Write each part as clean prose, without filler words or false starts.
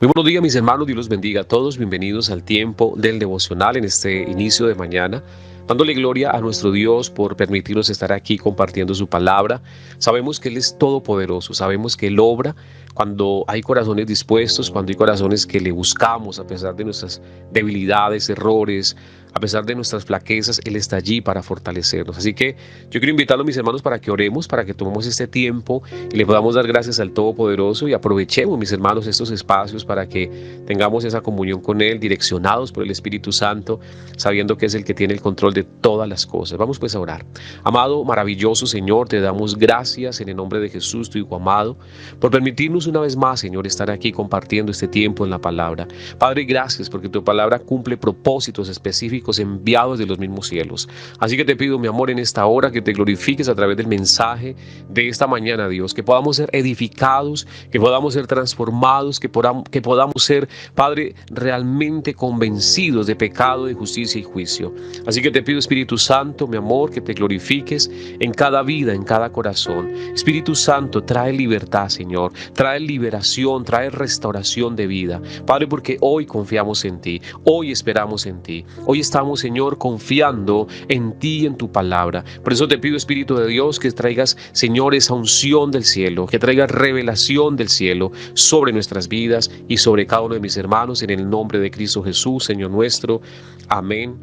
Muy buenos días, mis hermanos, Dios los bendiga a todos. Bienvenidos al tiempo del devocional en este inicio de mañana, dándole gloria a nuestro Dios por permitirnos estar aquí compartiendo su palabra. Sabemos que Él es todopoderoso, sabemos que Él obra cuando hay corazones dispuestos, cuando hay corazones que le buscamos a pesar de nuestras debilidades, errores, a pesar de nuestras flaquezas. Él está allí para fortalecernos. Así que yo quiero invitarlos, mis hermanos, para que oremos, para que tomemos este tiempo y le podamos dar gracias al Todopoderoso y aprovechemos, mis hermanos, estos espacios para que tengamos esa comunión con Él, direccionados por el Espíritu Santo, sabiendo que es el que tiene el control de todas las cosas. Vamos pues a orar. Amado, maravilloso Señor, te damos gracias en el nombre de Jesús, tu Hijo amado, por permitirnos una vez más, Señor, estar aquí compartiendo este tiempo en la palabra. Padre, gracias porque tu palabra cumple propósitos específicos enviados de los mismos cielos. Así que te pido, mi amor, en esta hora que te glorifiques a través del mensaje de esta mañana, Dios, que podamos ser edificados, que podamos ser transformados, que podamos ser, Padre, realmente convencidos de pecado, de justicia y juicio. Así que te pido, Espíritu Santo, mi amor, que te glorifiques en cada vida, en cada corazón. Espíritu Santo, trae libertad, Señor, trae liberación, trae restauración de vida. Padre, porque hoy confiamos en ti, hoy esperamos en ti, hoy estamos, Señor, confiando en ti y en tu palabra. Por eso te pido, Espíritu de Dios, que traigas, Señor, esa unción del cielo, que traigas revelación del cielo sobre nuestras vidas y sobre cada uno de mis hermanos, en el nombre de Cristo Jesús, Señor nuestro. Amén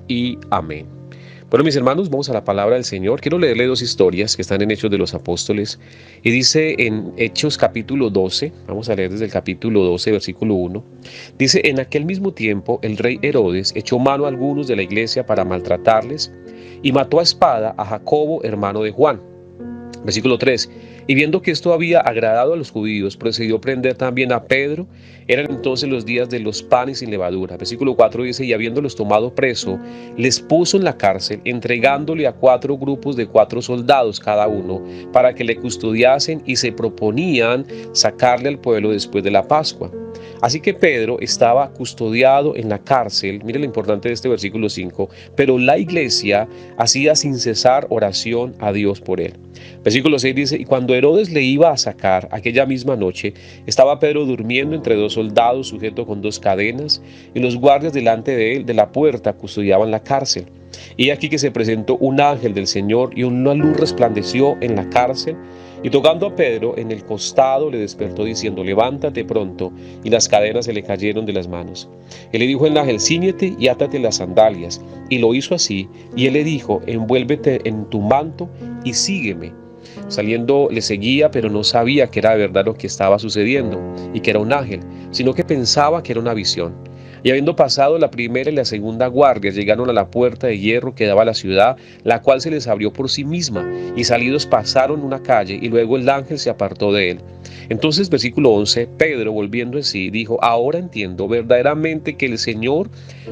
y amén. Bueno, mis hermanos, vamos a la palabra del Señor. Quiero leerle dos historias que están en Hechos de los Apóstoles. Y dice en Hechos capítulo 12, vamos a leer desde el capítulo 12, versículo 1. Dice: en aquel mismo tiempo el rey Herodes echó mano a algunos de la iglesia para maltratarles y mató a espada a Jacobo, hermano de Juan. Versículo 3. Y viendo que esto había agradado a los judíos, procedió a prender también a Pedro. Eran entonces los días de los panes sin levadura. Versículo 4 dice: y habiéndolos tomado preso, les puso en la cárcel, entregándole a 4 grupos de 4 soldados cada uno, para que le custodiasen, y se proponían sacarle al pueblo después de la Pascua. Así que Pedro estaba custodiado en la cárcel. Mire lo importante de este versículo 5. Pero la iglesia hacía sin cesar oración a Dios por él. Versículo 6 dice: y cuando Herodes le iba a sacar aquella misma noche, estaba Pedro durmiendo entre 2 soldados, sujeto con 2 cadenas, y los guardias delante de él, de la puerta, custodiaban la cárcel. Y aquí que se presentó un ángel del Señor, y una luz resplandeció en la cárcel, y tocando a Pedro en el costado le despertó diciendo: levántate pronto. Y las cadenas se le cayeron de las manos. Él le dijo el ángel: cíñete y átate las sandalias. Y lo hizo así. Y él le dijo: envuélvete en tu manto y sígueme. Saliendo le seguía, pero no sabía que era de verdad lo que estaba sucediendo y que era un ángel, sino que pensaba que era una visión. Y habiendo pasado la primera y la segunda guardia, llegaron a la puerta de hierro que daba a la ciudad, la cual se les abrió por sí misma, y salidos pasaron una calle, y luego el ángel se apartó de él. Entonces, versículo 11, Pedro, volviendo en sí, dijo: ahora entiendo verdaderamente que el Señor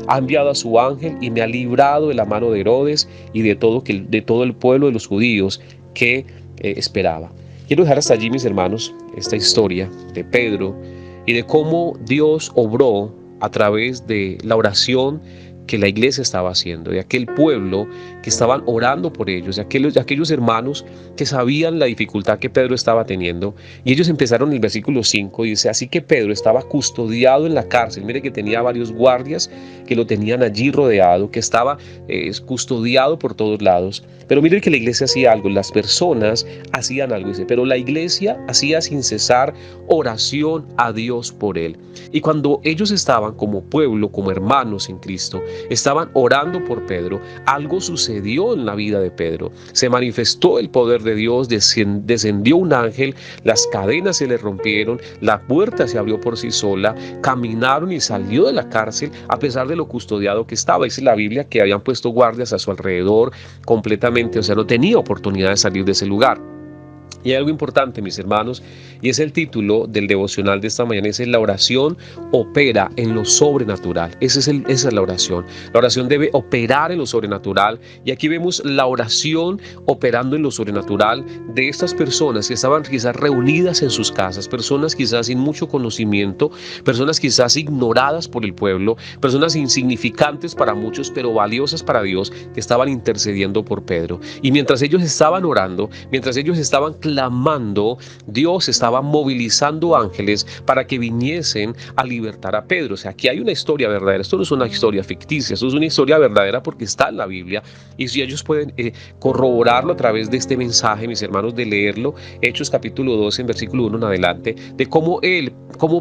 ha enviado a su ángel y me ha librado de la mano de Herodes y de todo el pueblo de los judíos que esperaba. Quiero dejar hasta allí, mis hermanos, esta historia de Pedro y de cómo Dios obró a través de la oración que la iglesia estaba haciendo, de aquel pueblo que estaban orando por ellos, de aquellos hermanos que sabían la dificultad que Pedro estaba teniendo. Y ellos empezaron en el versículo 5, dice: así que Pedro estaba custodiado en la cárcel. Mire que tenía varios guardias que lo tenían allí rodeado, que estaba custodiado por todos lados. Pero mire que la iglesia hacía algo, las personas hacían algo, dice, pero la iglesia hacía sin cesar oración a Dios por él. Y cuando ellos estaban como pueblo, como hermanos en Cristo, estaban orando por Pedro, algo sucedió en la vida de Pedro. Se manifestó el poder de Dios, descendió un ángel, las cadenas se le rompieron, la puerta se abrió por sí sola, caminaron y salió de la cárcel a pesar de lo custodiado que estaba. Dice la Biblia que habían puesto guardias a su alrededor completamente, o sea, no tenía oportunidad de salir de ese lugar. Y hay algo importante, mis hermanos, y es el título del devocional de esta mañana, es: la oración opera en lo sobrenatural. Esa es la oración. La oración debe operar en lo sobrenatural, y aquí vemos la oración operando en lo sobrenatural de estas personas que estaban quizás reunidas en sus casas, personas quizás sin mucho conocimiento, personas quizás ignoradas por el pueblo, personas insignificantes para muchos, pero valiosas para Dios, que estaban intercediendo por Pedro. Y mientras ellos estaban orando, mientras ellos estaban clamando, Dios estaba estaba movilizando ángeles para que viniesen a libertar a Pedro. O sea, aquí hay una historia verdadera. Esto no es una historia ficticia, esto es una historia verdadera porque está en la Biblia. Y si ellos pueden corroborarlo a través de este mensaje, mis hermanos, de leerlo, Hechos capítulo 12, en versículo 1 en adelante, de cómo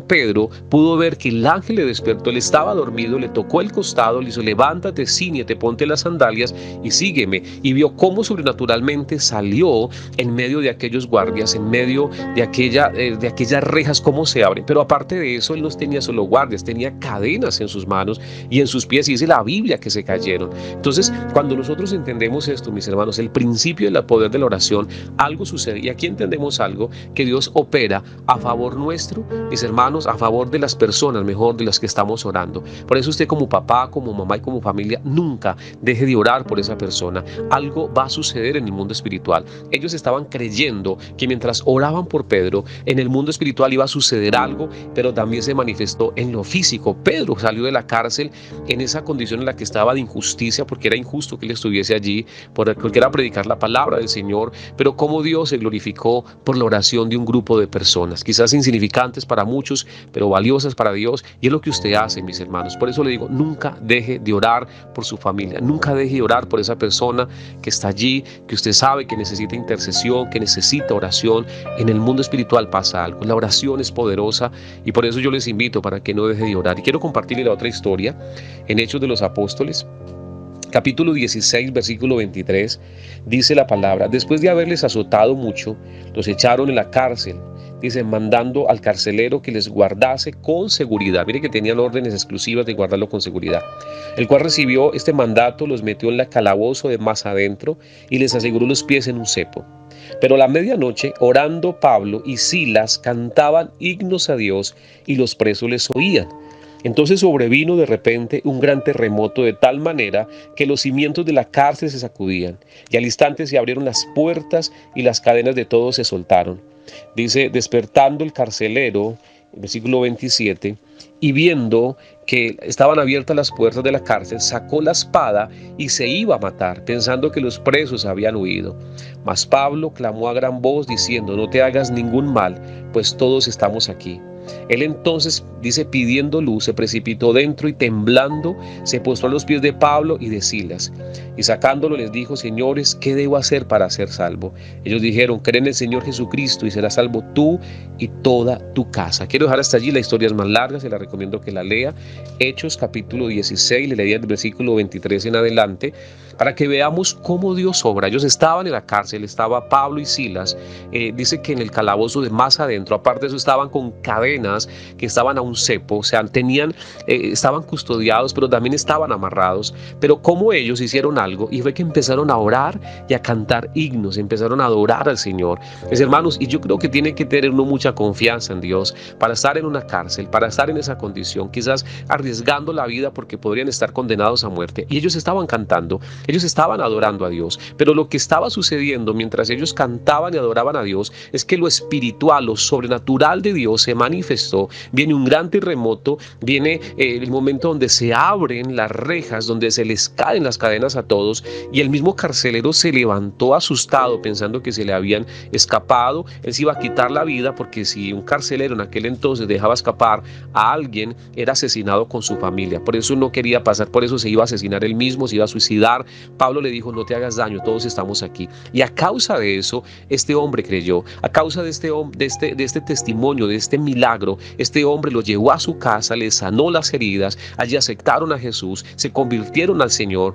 Pedro pudo ver que el ángel le despertó, él estaba dormido, le tocó el costado, le hizo: levántate, ciñete, ponte las sandalias y sígueme. Y vio cómo sobrenaturalmente salió en medio de aquellos guardias, en medio de aquellas rejas, cómo se abren. Pero aparte de eso, él no tenía solo guardias, tenía cadenas en sus manos y en sus pies, y dice la Biblia que se cayeron. Entonces, cuando nosotros entendemos esto, mis hermanos, el principio del poder de la oración, algo sucede. Y aquí entendemos algo, que Dios opera a favor nuestro, mis hermanos, a favor de las personas, mejor, de las que estamos orando. Por eso usted, como papá, como mamá y como familia, nunca deje de orar por esa persona. Algo va a suceder en el mundo espiritual. Ellos estaban creyendo que mientras oraban por Pedro, en el mundo espiritual iba a suceder algo, pero también se manifestó en lo físico. Pedro salió de la cárcel en esa condición en la que estaba de injusticia, porque era injusto que él estuviese allí, porque era predicar la palabra del Señor, pero cómo Dios se glorificó por la oración de un grupo de personas, quizás insignificantes para muchos, pero valiosas para Dios. Y es lo que usted hace, mis hermanos. Por eso le digo, nunca deje de orar por su familia, nunca deje de orar por esa persona que está allí, que usted sabe que necesita intercesión, que necesita oración. En el mundo espiritual pasa algo, la oración es poderosa, y por eso yo les invito para que no deje de orar. Y quiero compartirle la otra historia en Hechos de los Apóstoles, capítulo 16, versículo 23, dice la palabra: después de haberles azotado mucho, los echaron en la cárcel, dice, mandando al carcelero que les guardase con seguridad. Mire que tenían órdenes exclusivas de guardarlo con seguridad. El cual recibió este mandato, los metió en el calabozo de más adentro y les aseguró los pies en un cepo. Pero a la medianoche, orando, Pablo y Silas cantaban himnos a Dios, y los presos les oían. Entonces sobrevino de repente un gran terremoto, de tal manera que los cimientos de la cárcel se sacudían, y al instante se abrieron las puertas y las cadenas de todos se soltaron. Dice: despertando el carcelero, versículo 27, y viendo que estaban abiertas las puertas de la cárcel, sacó la espada y se iba a matar, pensando que los presos habían huido. Mas Pablo clamó a gran voz diciendo: no te hagas ningún mal, pues todos estamos aquí. Él entonces, dice, pidiendo luz, se precipitó dentro y temblando se postró a los pies de Pablo y de Silas, y sacándolo les dijo: señores, ¿qué debo hacer para ser salvo? Ellos dijeron: cree en el Señor Jesucristo y serás salvo tú y toda tu casa. Quiero dejar hasta allí, la historia es más larga, se la recomiendo que la lea. Hechos capítulo 16, le leía el versículo 23 en adelante, para que veamos cómo Dios obra. Ellos estaban en la cárcel, estaba Pablo y Silas, dice que en el calabozo de más adentro. Aparte de eso, estaban con cadenas que estaban a un cepo, o sea, estaban custodiados, pero también estaban amarrados. Pero como ellos hicieron algo, y fue que empezaron a orar y a cantar himnos, empezaron a adorar al Señor. Mis hermanos, y yo creo que tiene que tener uno mucha confianza en Dios para estar en una cárcel, para estar en esa condición, quizás arriesgando la vida porque podrían estar condenados a muerte. Y ellos estaban cantando, ellos estaban adorando a Dios, pero lo que estaba sucediendo mientras ellos cantaban y adoraban a Dios es que lo espiritual, lo sobrenatural de Dios se manifestó. Viene un gran terremoto, viene el momento donde se abren las rejas, donde se les caen las cadenas a todos, y el mismo carcelero se levantó asustado pensando que se le habían escapado. Él se iba a quitar la vida, porque si un carcelero en aquel entonces dejaba escapar a alguien, era asesinado con su familia. Por eso no quería pasar, por eso se iba a asesinar él mismo, se iba a suicidar. Pablo le dijo: no te hagas daño, todos estamos aquí. Y a causa de eso, este hombre creyó. A causa de este testimonio, de este milagro, este hombre lo llevó a su casa, le sanó las heridas, allí aceptaron a Jesús, se convirtieron al Señor.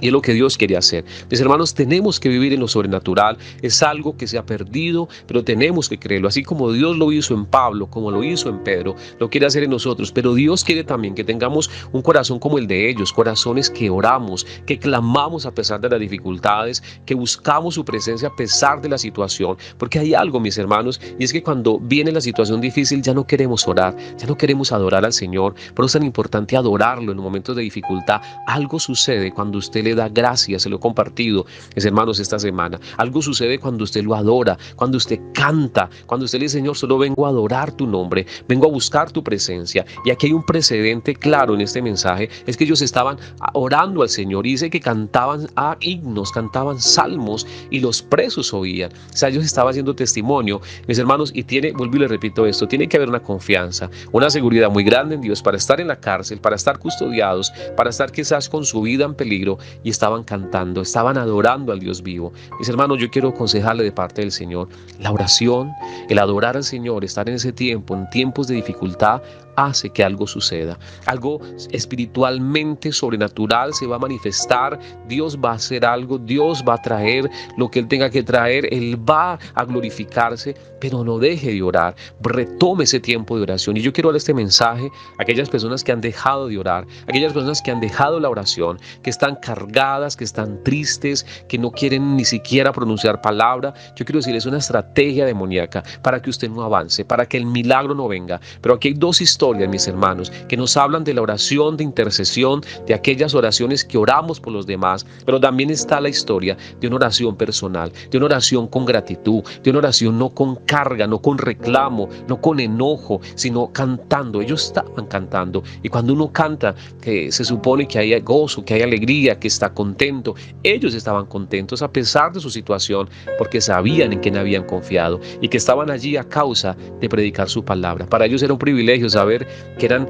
Y es lo que Dios quiere hacer. Mis hermanos, tenemos que vivir en lo sobrenatural. Es algo que se ha perdido, pero tenemos que creerlo. Así como Dios lo hizo en Pablo, como lo hizo en Pedro, lo quiere hacer en nosotros. Pero Dios quiere también que tengamos un corazón como el de ellos, corazones que oramos, que clamamos a pesar de las dificultades, que buscamos su presencia a pesar de la situación. Porque hay algo, mis hermanos, y es que cuando viene la situación difícil ya no queremos orar, ya no queremos adorar al Señor. Por eso es tan importante adorarlo en momentos de dificultad. Algo sucede cuando usted le le da gracias, se lo he compartido, mis hermanos, esta semana. Algo sucede cuando usted lo adora, cuando usted canta, cuando usted le dice, Señor, solo vengo a adorar tu nombre, vengo a buscar tu presencia. Y aquí hay un precedente claro en este mensaje, es que ellos estaban orando al Señor y dice que cantaban himnos, cantaban salmos y los presos oían. O sea, ellos estaban haciendo testimonio, mis hermanos, y vuelvo y le repito esto, tiene que haber una confianza, una seguridad muy grande en Dios para estar en la cárcel, para estar custodiados, para estar quizás con su vida en peligro, y estaban cantando, estaban adorando al Dios vivo. Mis hermanos, yo quiero aconsejarle de parte del Señor, la oración, el adorar al Señor, estar en ese tiempo, en tiempos de dificultad, hace que algo suceda, algo espiritualmente sobrenatural se va a manifestar, Dios va a hacer algo, Dios va a traer lo que Él tenga que traer, Él va a glorificarse, pero no deje de orar, retome ese tiempo de oración. Y yo quiero dar este mensaje a aquellas personas que han dejado de orar, aquellas personas que han dejado la oración, que están cargadas, que están tristes, que no quieren ni siquiera pronunciar palabra. Yo quiero decirles una estrategia demoníaca para que usted no avance, para que el milagro no venga. Pero aquí hay dos historias, mis hermanos, que nos hablan de la oración de intercesión, de aquellas oraciones que oramos por los demás, pero también está la historia de una oración personal, de una oración con gratitud, de una oración no con carga, no con reclamo, no con enojo, sino cantando. Ellos estaban cantando, y cuando uno canta, que se supone que hay gozo, que hay alegría, que está contento. Ellos estaban contentos a pesar de su situación, porque sabían en quién habían confiado y que estaban allí a causa de predicar su palabra. Para ellos era un privilegio saber que eran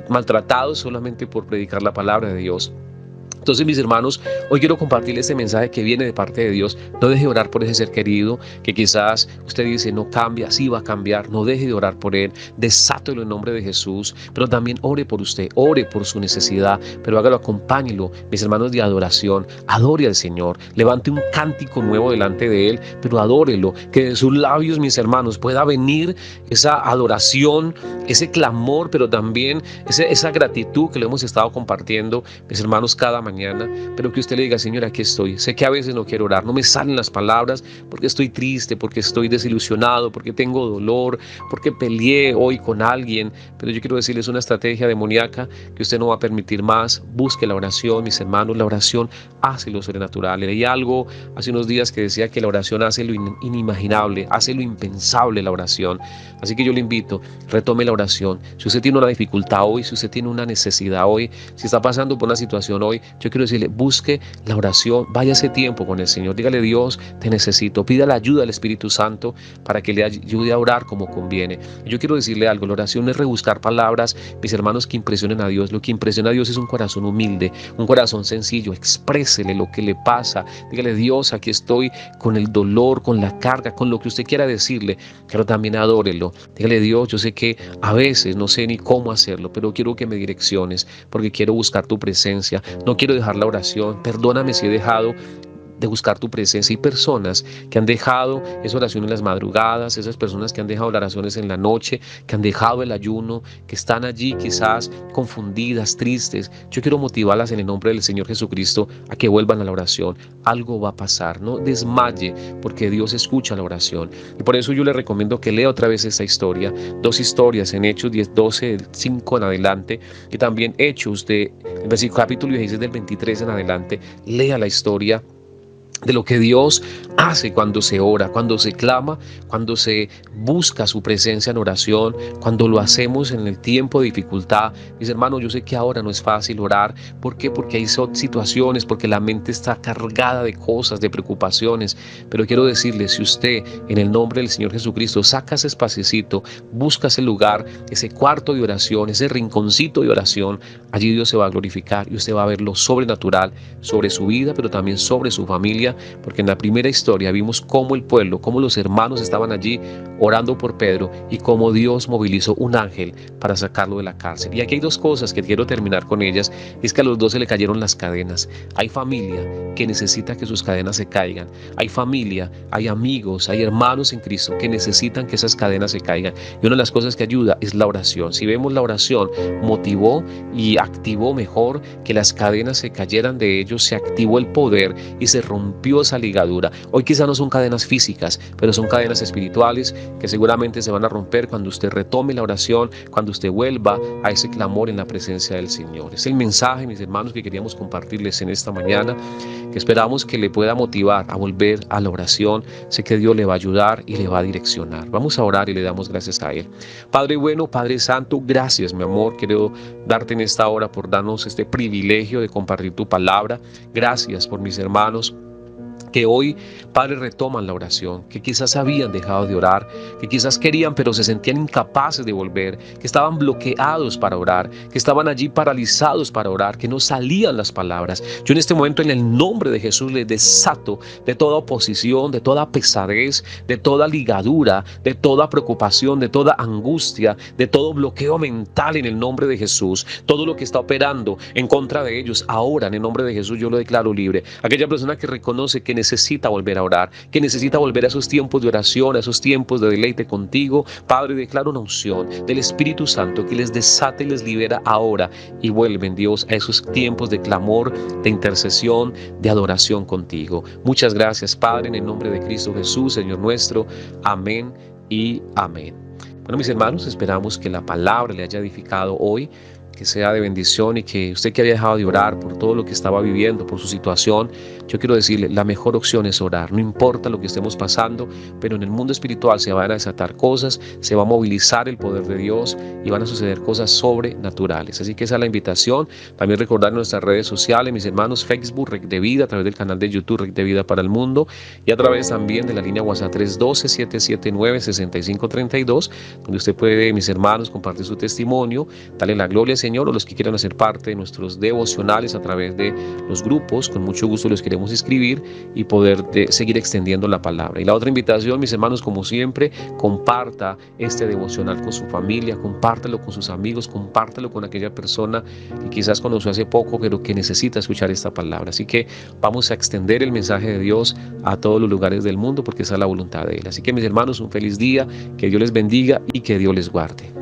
maltratados solamente por predicar la palabra de Dios. Entonces, mis hermanos, hoy quiero compartirles este mensaje que viene de parte de Dios. No deje de orar por ese ser querido que quizás usted dice no cambia, sí va a cambiar. No deje de orar por él, desátelo en nombre de Jesús, pero también ore por usted, ore por su necesidad, pero hágalo, acompáñelo, mis hermanos, de adoración. Adore al Señor, levante un cántico nuevo delante de Él, pero adórelo, que de sus labios, mis hermanos, pueda venir esa adoración, ese clamor, pero también esa gratitud que le hemos estado compartiendo, mis hermanos, cada mañana, pero que usted le diga, Señor, aquí estoy. Sé que a veces no quiero orar, no me salen las palabras porque estoy triste, porque estoy desilusionado, porque tengo dolor, porque peleé hoy con alguien, pero yo quiero decirles una estrategia demoníaca que usted no va a permitir más. Busque la oración, mis hermanos, la oración hace lo sobrenatural. Leí algo hace unos días que decía que la oración hace lo inimaginable, hace lo impensable la oración. Así que yo le invito, retome la oración. Si usted tiene una dificultad hoy, si usted tiene una necesidad hoy, si está pasando por una situación hoy, yo quiero decirle, busque la oración, vaya ese tiempo con el Señor, dígale, Dios, te necesito, pida la ayuda del Espíritu Santo para que le ayude a orar como conviene. Yo quiero decirle algo, la oración no es rebuscar palabras, mis hermanos, que impresionen a Dios. Lo que impresiona a Dios es un corazón humilde, un corazón sencillo. Exprésele lo que le pasa, dígale, Dios, aquí estoy con el dolor, con la carga, con lo que usted quiera decirle, pero también adórelo. Dígale, Dios, yo sé que a veces no sé ni cómo hacerlo, pero quiero que me direcciones, porque quiero buscar tu presencia, no quiero dejar la oración, perdóname si he dejado de buscar tu presencia. Hay personas que han dejado esa oración en las madrugadas, esas personas que han dejado las oraciones en la noche, que han dejado el ayuno, que están allí quizás confundidas, tristes. Yo quiero motivarlas en el nombre del Señor Jesucristo a que vuelvan a la oración. Algo va a pasar, no desmaye, porque Dios escucha la oración. Y por eso yo le recomiendo que lea otra vez esta historia, dos historias en Hechos 10:12, 5 en adelante, y también Hechos el capítulo 16 del 23 en adelante. Lea la historia de lo que Dios hace cuando se ora, cuando se clama, cuando se busca su presencia en oración, cuando lo hacemos en el tiempo de dificultad. Mis hermanos, yo sé que ahora no es fácil orar. ¿Por qué? Porque hay situaciones, porque la mente está cargada de cosas, de preocupaciones. Pero quiero decirle, si usted en el nombre del Señor Jesucristo saca ese espaciecito, busca ese lugar, ese cuarto de oración, ese rinconcito de oración, allí Dios se va a glorificar y usted va a ver lo sobrenatural sobre su vida, pero también sobre su familia. Porque en la primera historia vimos cómo el pueblo, cómo los hermanos estaban allí orando por Pedro y cómo Dios movilizó un ángel para sacarlo de la cárcel. Y aquí hay dos cosas que quiero terminar con ellas. Es que a los dos se le cayeron las cadenas. Hay familia que necesita que sus cadenas se caigan. Hay familia, hay amigos, hay hermanos en Cristo que necesitan que esas cadenas se caigan. Y una de las cosas que ayuda es la oración. Si vemos, la oración motivó y activó mejor que las cadenas se cayeran de ellos, se activó el poder y se rompió rompió esa ligadura. Hoy quizá no son cadenas físicas, pero son cadenas espirituales que seguramente se van a romper cuando usted retome la oración, cuando usted vuelva a ese clamor en la presencia del Señor. Es el mensaje, mis hermanos, que queríamos compartirles en esta mañana, que esperamos que le pueda motivar a volver a la oración. Sé que Dios le va a ayudar y le va a direccionar. Vamos a orar y le damos gracias a Él. Padre bueno, Padre santo, gracias, mi amor. Quiero darte en esta hora por darnos este privilegio de compartir tu palabra. Gracias por mis hermanos que hoy, Padre, retoman la oración, que quizás habían dejado de orar, que quizás querían pero se sentían incapaces de volver, que estaban bloqueados para orar, que estaban allí paralizados para orar, que no salían las palabras. Yo en este momento, en el nombre de Jesús, les desato de toda oposición, de toda pesadez, de toda ligadura, de toda preocupación, de toda angustia, de todo bloqueo mental en el nombre de Jesús. Todo lo que está operando en contra de ellos, ahora en el nombre de Jesús yo lo declaro libre. Aquella persona que reconoce que necesita volver a orar, que necesita volver a esos tiempos de oración, a esos tiempos de deleite contigo, Padre, declaro una unción del Espíritu Santo que les desate y les libera ahora, y vuelven, Dios, a esos tiempos de clamor, de intercesión, de adoración contigo. Muchas gracias, Padre, en el nombre de Cristo Jesús, Señor nuestro. Amén y amén. Bueno, mis hermanos, esperamos que la palabra le haya edificado hoy, que sea de bendición, y que usted que había dejado de orar por todo lo que estaba viviendo, por su situación, yo quiero decirle, la mejor opción es orar. No importa lo que estemos pasando, pero en el mundo espiritual se van a desatar cosas, se va a movilizar el poder de Dios y van a suceder cosas sobrenaturales. Así que esa es la invitación. También recordar nuestras redes sociales, mis hermanos, Facebook, Rec de Vida, a través del canal de YouTube, Rec de Vida para el Mundo, y a través también de la línea WhatsApp 312-779-6532, donde usted puede, mis hermanos, compartir su testimonio, darle la gloria al Señor, o los que quieran hacer parte de nuestros devocionales a través de los grupos, con mucho gusto los queremos escribir y poder seguir extendiendo la palabra. Y la otra invitación, mis hermanos, como siempre, comparta este devocional con su familia, compártelo con sus amigos, compártelo con aquella persona que quizás conoció hace poco, pero que necesita escuchar esta palabra. Así que vamos a extender el mensaje de Dios a todos los lugares del mundo, porque esa es la voluntad de Él. Así que, mis hermanos, un feliz día, que Dios les bendiga y que Dios les guarde.